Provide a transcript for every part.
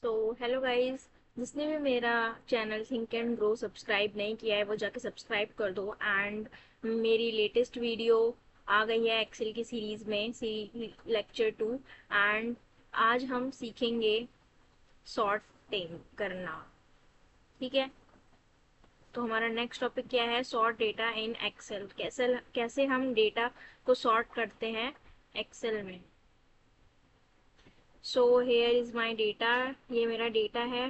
तो hello guys, जिसने भी मेरा channel think and grow subscribe नहीं किया है वो जाके सब्सक्राइब कर दो। एंड मेरी लेटेस्ट वीडियो आ गई है एक्सेल की सीरीज में, लेक्चर 2। एंड आज हम सीखेंगे सॉर्टिंग करना। ठीक है, तो हमारा नेक्स्ट टॉपिक क्या है? Sort data in Excel. कैसे कैसे हम डेटा को सॉर्ट करते हैं एक्सेल में। So here is my data, ये मेरा डेटा है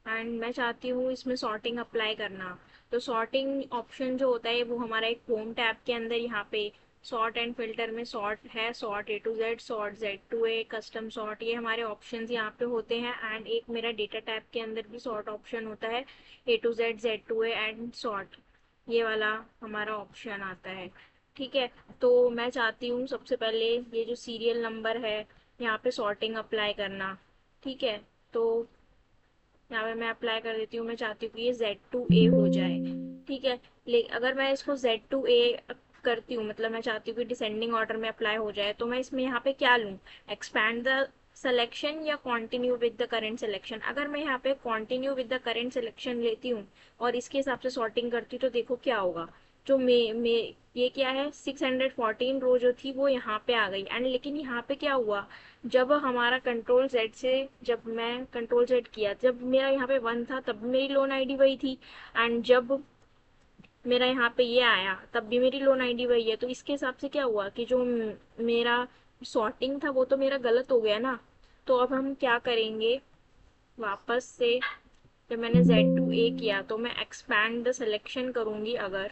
एंड मैं चाहती हूँ इसमें सॉर्टिंग अप्लाई करना। तो सॉर्टिंग ऑप्शन जो होता है वो हमारा एक होम टैब के अंदर यहाँ पे सॉर्ट एंड फिल्टर में सॉर्ट है, sort A to Z, sort Z to A, custom sort, ये हमारे ऑप्शंस यहाँ पे होते हैं। एंड एक मेरा डेटा टैब के अंदर भी सॉर्ट ऑप्शन होता है, A to Z, Z to A and sort, ये वाला हमारा ऑप्शन आता है। ठीक है, तो मैं चाहती हूँ सबसे पहले ये जो सीरियल नंबर है यहाँ पे सॉर्टिंग अप्लाई करना। ठीक है, तो यहाँ पे मैं अप्लाई कर देती हूँ। मैं चाहती हूँ कि ये Z2A हो जाए। ठीक है, लेकिन अगर मैं इसको Z2A करती हूँ, मतलब मैं चाहती हूँ कि डिसेंडिंग ऑर्डर में अप्लाई हो जाए, तो मैं इसमें यहाँ पे क्या लूँ? एक्सपैंड द सिलेक्शन या continue with the current selection. अगर मैं यहाँ पे continue with the current selection लेती हूँ और इसके हिसाब से सॉर्टिंग करती हूँ तो देखो क्या होगा। जो मे ये क्या है, 614 रो जो थी वो यहाँ पे आ गई। एंड लेकिन यहाँ पे क्या हुआ, जब हमारा कंट्रोल जेड से, जब मैं कंट्रोल जेड किया, जब मेरा यहाँ पे 1 था तब मेरी लोन आईडी वही थी। एंड जब मेरा यहाँ पे ये आया तब भी मेरी लोन आईडी वही है। तो इसके हिसाब से क्या हुआ कि जो मेरा सॉर्टिंग था वो तो मेरा गलत हो गया ना। तो अब हम क्या करेंगे, वापस से जब मैंने Z2A किया तो मैं एक्सपैंड द सिलेक्शन करूंगी अगर,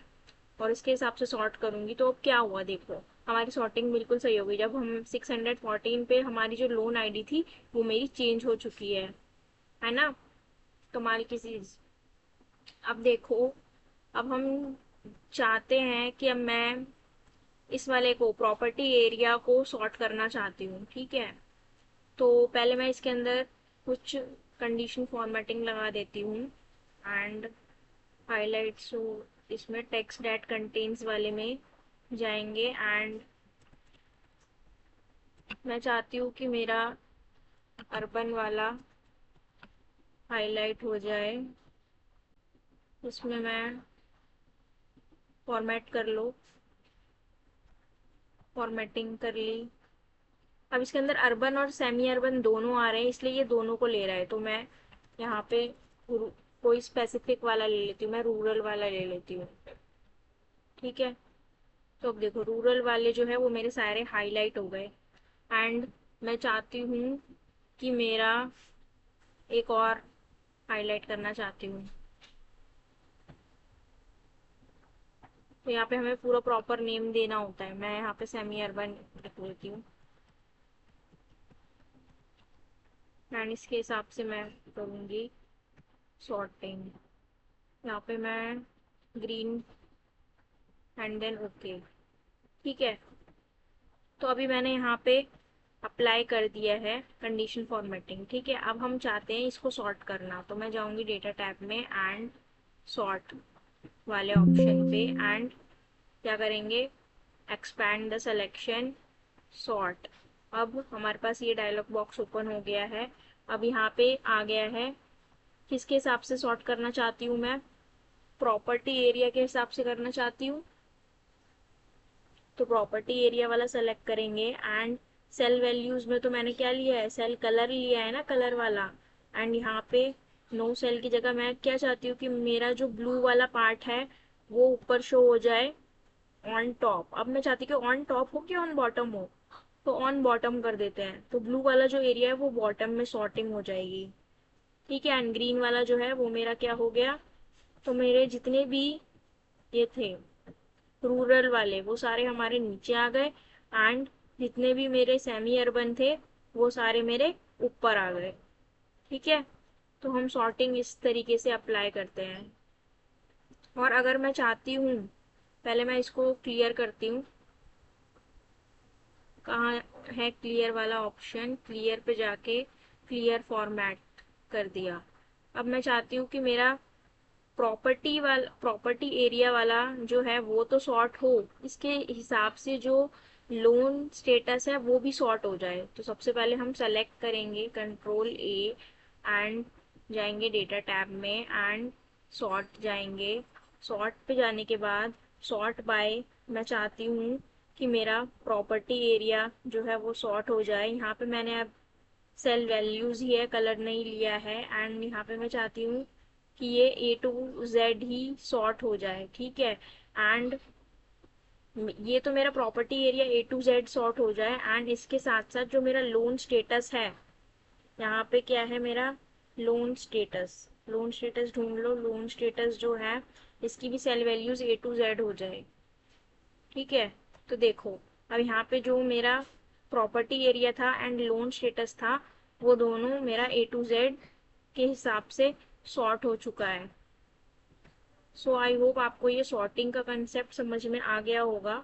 और इसके हिसाब से सॉर्ट करूंगी तो अब क्या हुआ देखो, हमारी सॉर्टिंग बिल्कुल सही होगी। जब हम 614 पे हमारी जो लोन आईडी थी वो मेरी चेंज हो चुकी है ना। कमाल की चीज। अब देखो, अब हम चाहते हैं कि अब मैं इस वाले को, प्रॉपर्टी एरिया को सॉर्ट करना चाहती हूँ। ठीक है, तो पहले मैं इसके अंदर कुछ कंडीशन फॉर्मेटिंग लगा देती हूँ एंड हाइलाइट्स, इसमें टेक्स्ट दैट कंटेन्स वाले में जाएंगे। एंड मैं चाहती हूँ कि मेरा अर्बन वाला हाईलाइट हो जाए, उसमें मैं फॉर्मेट कर लो, फॉर्मेटिंग कर ली। अब इसके अंदर अर्बन और सेमी अर्बन दोनों आ रहे हैं, इसलिए ये दोनों को ले रहा है। तो मैं यहाँ पे कोई स्पेसिफिक वाला ले लेती हूँ, मैं रूरल वाला ले लेती हूँ। ठीक है, तो अब देखो रूरल वाले जो है वो मेरे सारे हाईलाइट हो गए। एंड मैं चाहती हूँ कि मेरा एक और हाईलाइट करना चाहती हूँ। तो यहाँ पे हमें पूरा प्रॉपर नेम देना होता है। मैं यहाँ पे सेमी अर्बन लिख लेती हूँ एंड इसके हिसाब से मैं करूँगी सॉर्टिंग। यहाँ पे मैं ग्रीन एंड देन ओके। ठीक है, तो अभी मैंने यहाँ पे अप्लाई कर दिया है कंडीशन फॉर्मेटिंग। ठीक है, अब हम चाहते हैं इसको सॉर्ट करना, तो मैं जाऊँगी डेटा टैब में एंड सॉर्ट वाले ऑप्शन पे एंड क्या करेंगे, एक्सपैंड द सिलेक्शन, सॉर्ट। अब हमारे पास ये डायलॉग बॉक्स ओपन हो गया है। अब यहाँ पे आ गया है किसके हिसाब से सॉर्ट करना चाहती हूँ मैं, प्रॉपर्टी एरिया के हिसाब से करना चाहती हूँ। तो प्रॉपर्टी एरिया वाला सेलेक्ट करेंगे एंड सेल वैल्यूज में तो मैंने क्या लिया है, सेल कलर लिया है ना, कलर वाला। एंड यहाँ पे नो सेल की जगह मैं क्या चाहती हूँ कि मेरा जो ब्लू वाला पार्ट है वो ऊपर शो हो जाए ऑन टॉप। अब मैं चाहती हूँ कि ऑन टॉप हो कि ऑन बॉटम हो, तो ऑन बॉटम कर देते हैं। तो ब्लू वाला जो एरिया है वो बॉटम में सॉर्टिंग हो जाएगी। ठीक है, एंड ग्रीन वाला जो है वो मेरा क्या हो गया, तो मेरे जितने भी ये थे रूरल वाले वो सारे हमारे नीचे आ गए। एंड जितने भी मेरे सेमी अर्बन थे वो सारे मेरे ऊपर आ गए। ठीक है, तो हम सॉर्टिंग इस तरीके से अप्लाई करते हैं। और अगर मैं चाहती हूँ, पहले मैं इसको क्लियर करती हूँ। कहाँ है क्लियर वाला ऑप्शन, क्लियर पे जाके क्लियर फॉर्मेट कर दिया। अब मैं चाहती हूँ कि मेरा प्रॉपर्टी एरिया वाला जो है वो तो सॉर्ट हो, इसके हिसाब से जो लोन स्टेटस है वो भी सॉर्ट हो जाए। तो सबसे पहले हम सेलेक्ट करेंगे कंट्रोल ए एंड जाएंगे डेटा टैब में एंड सॉर्ट जाएंगे। सॉर्ट पे जाने के बाद सॉर्ट बाय, मैं चाहती हूँ कि मेरा प्रॉपर्टी एरिया जो है वो सॉर्ट हो जाए। यहाँ पे मैंने अब सेल वैल्यूज ही है, कलर नहीं लिया है। एंड यहाँ पे मैं चाहती हूँ कि ये A to Z he sort हो जाए, ठीक है। एंड ये तो मेरा property area A to Z sort हो जाए एंड इसके साथ साथ जो मेरा लोन स्टेटस है, यहाँ पे क्या है मेरा लोन स्टेटस, लोन स्टेटस ढूंढ लो। लोन स्टेटस जो है इसकी भी cell values A to Z हो जाए, ठीक है। तो देखो अब यहाँ पे जो मेरा प्रॉपर्टी एरिया था एंड लोन स्टेटस था वो दोनों मेरा A to Z के हिसाब से सॉर्ट हो चुका है। सो आई होप आपको ये सॉर्टिंग का कंसेप्ट समझ में आ गया होगा।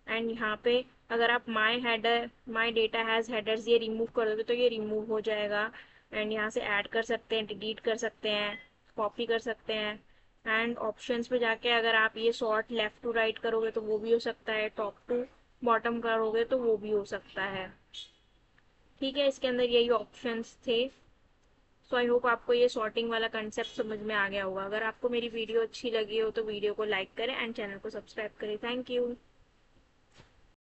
एंड यहाँ पे अगर आप माई डेटा हैज़ हेडर्स ये रिमूव कर दोगे तो ये रिमूव हो जाएगा। एंड यहाँ से ऐड कर सकते हैं, डिलीट कर सकते हैं, कॉपी कर सकते हैं। एंड ऑप्शंस पे जाके अगर आप ये सॉर्ट लेफ्ट टू राइट करोगे तो वो भी हो सकता है, टॉप टू बॉटम करोगे तो वो भी हो सकता है, ठीक है। इसके अंदर यही ऑप्शंस थे। सो आई होप आपको ये सॉर्टिंग वाला कंसेप्ट समझ में आ गया होगा। अगर आपको मेरी वीडियो अच्छी लगी हो तो वीडियो को लाइक करें एंड चैनल को सब्सक्राइब करें। Thank you.